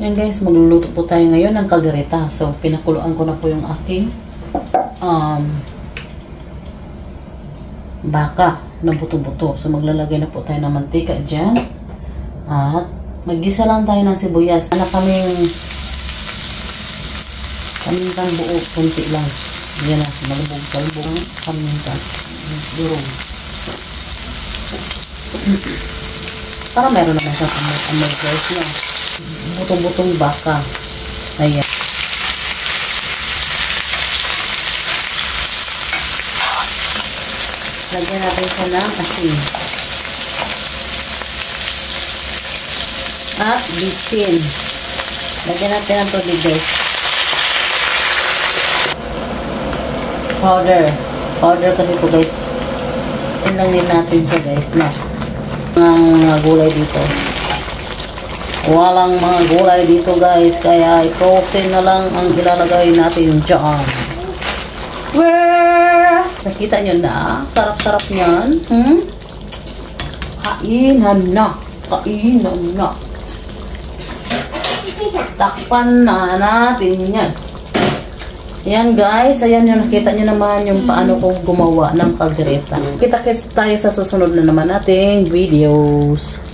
Yan guys, magluluto po tayo ngayon ng kaldereta. So, pinakuluan ko na po yung aking baka na buto-buto. So, maglalagay na po tayo ng mantika dyan. At maggisa lang tayo ng sibuyas. Na kaming kamintang buo, kunti lang. Yan na, malubog-talbog ang kamintang. Durog. Para meron naman siyang amoy guys na butong-butong baka. Ayan. Lagyan natin siya ng asin. At bitchin. Lagyan natin ng tubig guys. Powder. Powder kasi po guys. Yan lang din natin siya guys na. Mga gulay dito. Walang mga gulay dito guys. Kaya ikoksin na lang ang ilalagay natin dyan. Nakita nyo na? Sarap-sarap niyan. Kainan na. Kainan na. Takpan na natin yan. Yan guys. Ayan yung nakita nyo naman yung paano ko gumawa ng kaldereta. Kita-kits tayo sa susunod na naman nating videos.